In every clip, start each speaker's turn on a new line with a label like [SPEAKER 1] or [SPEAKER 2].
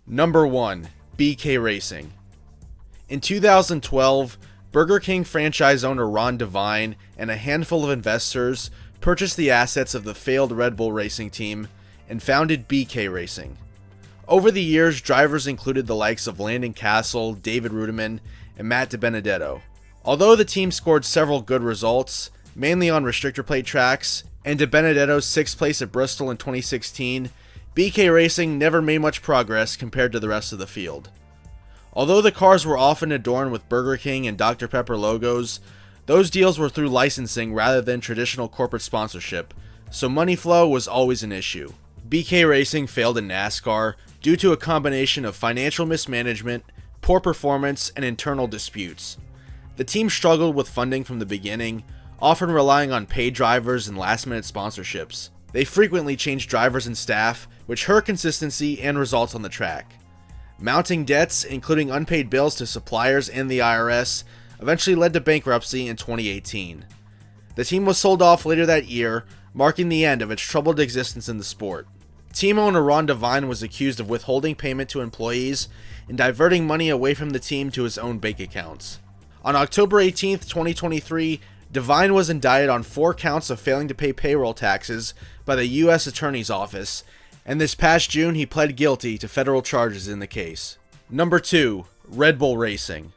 [SPEAKER 1] Number 1. BK Racing. In 2012, Burger King franchise owner Ron Devine and a handful of investors purchased the assets of the failed Red Bull racing team and founded BK Racing. Over the years, drivers included the likes of Landon Castle, David Rudiman, and Matt DiBenedetto. Although the team scored several good results, mainly on restrictor plate tracks, and DiBenedetto's 6th place at Bristol in 2016, BK Racing never made much progress compared to the rest of the field. Although the cars were often adorned with Burger King and Dr. Pepper logos, those deals were through licensing rather than traditional corporate sponsorship, so money flow was always an issue. BK Racing failed in NASCAR due to a combination of financial mismanagement, poor performance, and internal disputes. The team struggled with funding from the beginning, often relying on paid drivers and last-minute sponsorships. They frequently changed drivers and staff, which hurt consistency and results on the track. Mounting debts, including unpaid bills to suppliers and the IRS, eventually led to bankruptcy in 2018. The team was sold off later that year, marking the end of its troubled existence in the sport. Team owner Ron Devine was accused of withholding payment to employees and diverting money away from the team to his own bank accounts. On October 18, 2023, Devine was indicted on 4 counts of failing to pay payroll taxes by the U.S. Attorney's Office, and this past June he pled guilty to federal charges in the case. Number 2. Red Bull Racing.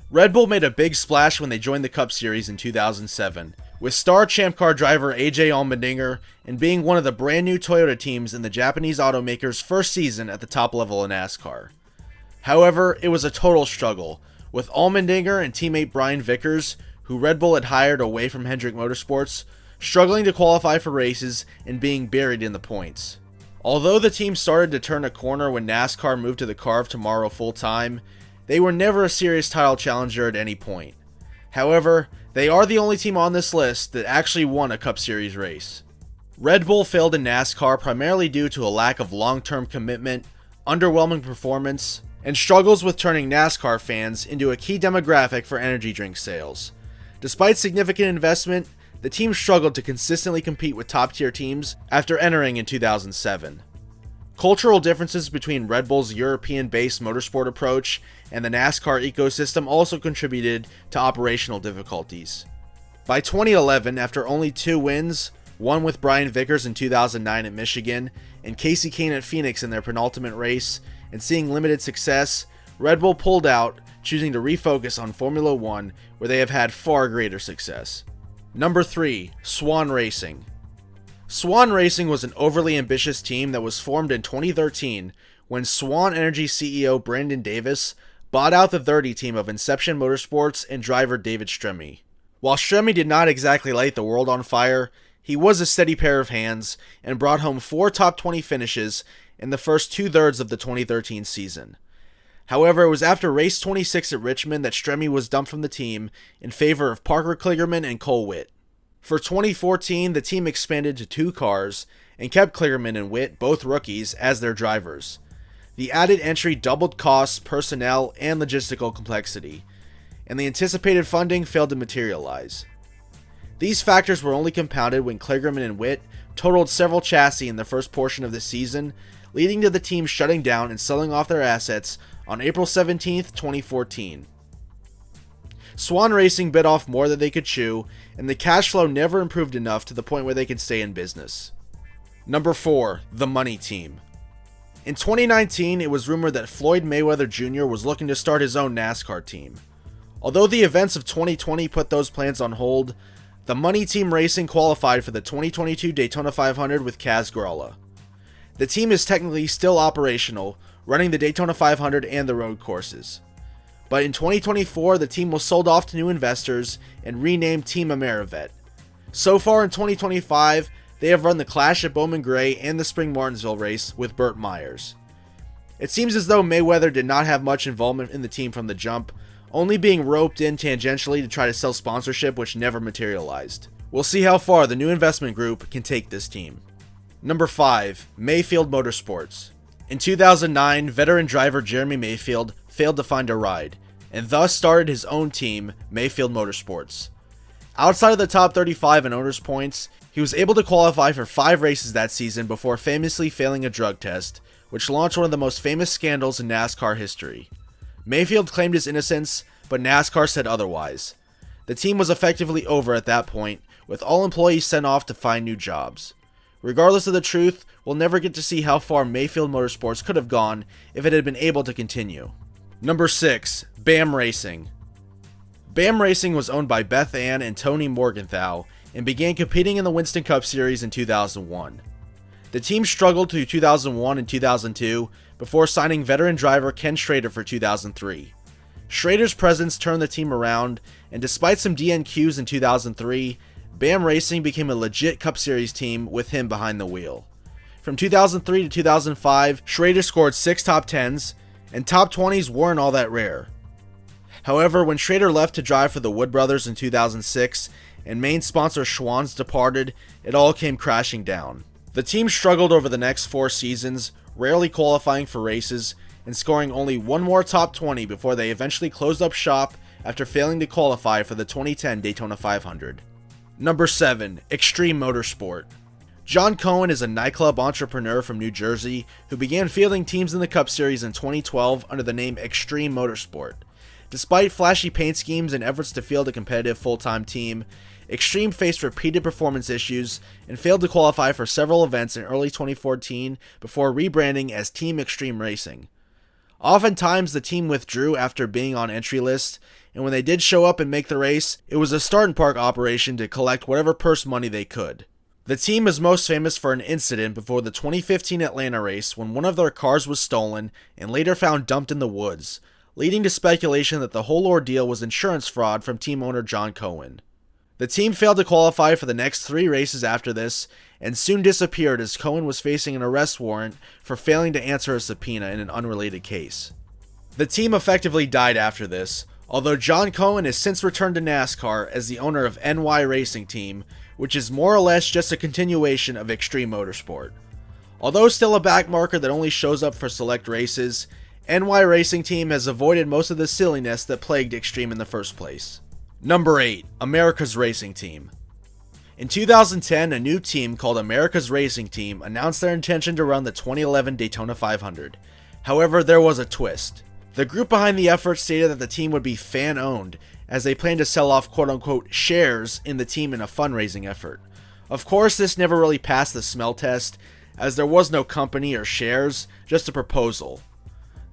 [SPEAKER 1] Red Bull made a big splash when they joined the Cup Series in 2007, with star Champ Car driver AJ Allmendinger and being one of the brand new Toyota teams in the Japanese automaker's first season at the top level of NASCAR. However, it was a total struggle, with Allmendinger and teammate Brian Vickers, who Red Bull had hired away from Hendrick Motorsports, struggling to qualify for races and being buried in the points. Although the team started to turn a corner when NASCAR moved to the car of tomorrow full-time, they were never a serious title challenger at any point. However, they are the only team on this list that actually won a Cup Series race. Red Bull failed in NASCAR primarily due to a lack of long-term commitment, underwhelming performance, and struggles with turning NASCAR fans into a key demographic for energy drink sales. Despite significant investment, the team struggled to consistently compete with top-tier teams after entering in 2007. Cultural differences between Red Bull's European-based motorsport approach and the NASCAR ecosystem also contributed to operational difficulties. By 2011, after only 2 wins, one with Brian Vickers in 2009 at Michigan and Casey Kane at Phoenix in their penultimate race, and seeing limited success, Red Bull pulled out, choosing to refocus on Formula 1, where they have had far greater success. Number 3. Swan Racing. Swan Racing was an overly ambitious team that was formed in 2013 when Swan Energy CEO Brandon Davis bought out the 30 team of Inception Motorsports and driver David Stremme. While Stremme did not exactly light the world on fire, he was a steady pair of hands and brought home 4 top 20 finishes in the first 2/3 of the 2013 season. However, it was after race 26 at Richmond that Stremme was dumped from the team in favor of Parker Kligerman and Cole Witt. For 2014, the team expanded to 2 cars and kept Kligerman and Witt, both rookies, as their drivers. The added entry doubled costs, personnel, and logistical complexity, and the anticipated funding failed to materialize. These factors were only compounded when Kligerman and Witt totaled several chassis in the first portion of the season, leading to the team shutting down and selling off their assets on April 17, 2014. Swan Racing bit off more than they could chew, and the cash flow never improved enough to the point where they could stay in business. Number 4. The Money Team. In 2019, it was rumored that Floyd Mayweather Jr. was looking to start his own NASCAR team. Although the events of 2020 put those plans on hold, the Money Team Racing qualified for the 2022 Daytona 500 with Kaz Grala. The team is technically still operational, running the Daytona 500 and the road courses. But in 2024, the team was sold off to new investors and renamed Team Amerivet. So far in 2025, they have run the Clash at Bowman Gray and the Spring Martinsville race with Burt Myers. It seems as though Mayweather did not have much involvement in the team from the jump, only being roped in tangentially to try to sell sponsorship, which never materialized. We'll see how far the new investment group can take this team. Number 5. Mayfield Motorsports. In 2009, veteran driver Jeremy Mayfield failed to find a ride, and thus started his own team, Mayfield Motorsports. Outside of the top 35 in owners' points, he was able to qualify for 5 races that season before famously failing a drug test, which launched one of the most famous scandals in NASCAR history. Mayfield claimed his innocence, but NASCAR said otherwise. The team was effectively over at that point, with all employees sent off to find new jobs. Regardless of the truth, we'll never get to see how far Mayfield Motorsports could have gone if it had been able to continue. Number 6. BAM Racing. BAM Racing was owned by Beth Ann and Tony Morgenthau and began competing in the Winston Cup Series in 2001. The team struggled through 2001 and 2002 before signing veteran driver Ken Schrader for 2003. Schrader's presence turned the team around, and despite some DNQs in 2003, BAM Racing became a legit Cup Series team with him behind the wheel. From 2003 to 2005, Schrader scored 6 top 10s, and top 20s weren't all that rare. However, when Schrader left to drive for the Wood Brothers in 2006, and main sponsor Schwann's departed, it all came crashing down. The team struggled over the next 4 seasons, rarely qualifying for races, and scoring only one more top 20 before they eventually closed up shop after failing to qualify for the 2010 Daytona 500. Number 7. Extreme Motorsport. John Cohen is a nightclub entrepreneur from New Jersey who began fielding teams in the Cup Series in 2012 under the name Extreme Motorsport. Despite flashy paint schemes and efforts to field a competitive full-time team, Extreme faced repeated performance issues and failed to qualify for several events in early 2014 before rebranding as Team Extreme Racing. Oftentimes, the team withdrew after being on entry lists, and when they did show up and make the race, it was a start and park operation to collect whatever purse money they could. The team is most famous for an incident before the 2015 Atlanta race when one of their cars was stolen and later found dumped in the woods, leading to speculation that the whole ordeal was insurance fraud from team owner John Cohen. The team failed to qualify for the next 3 races after this, and soon disappeared as Cohen was facing an arrest warrant for failing to answer a subpoena in an unrelated case. The team effectively died after this, although John Cohen has since returned to NASCAR as the owner of NY Racing Team, which is more or less just a continuation of Extreme Motorsport. Although still a backmarker that only shows up for select races, NY Racing Team has avoided most of the silliness that plagued Extreme in the first place. Number 8. America's Racing Team. In 2010, a new team called America's Racing Team announced their intention to run the 2011 Daytona 500. However, there was a twist. The group behind the effort stated that the team would be fan-owned, as they planned to sell off quote-unquote shares in the team in a fundraising effort. Of course, this never really passed the smell test, as there was no company or shares, just a proposal.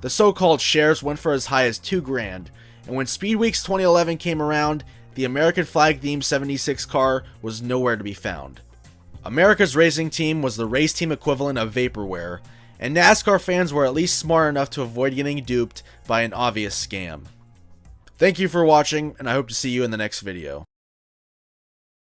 [SPEAKER 1] The so-called shares went for as high as $2,000, and when Speed Weeks 2011 came around, the American flag-themed 76 car was nowhere to be found. America's Racing Team was the race team equivalent of vaporware, and NASCAR fans were at least smart enough to avoid getting duped by an obvious scam. Thank you for watching, and I hope to see you in the next video.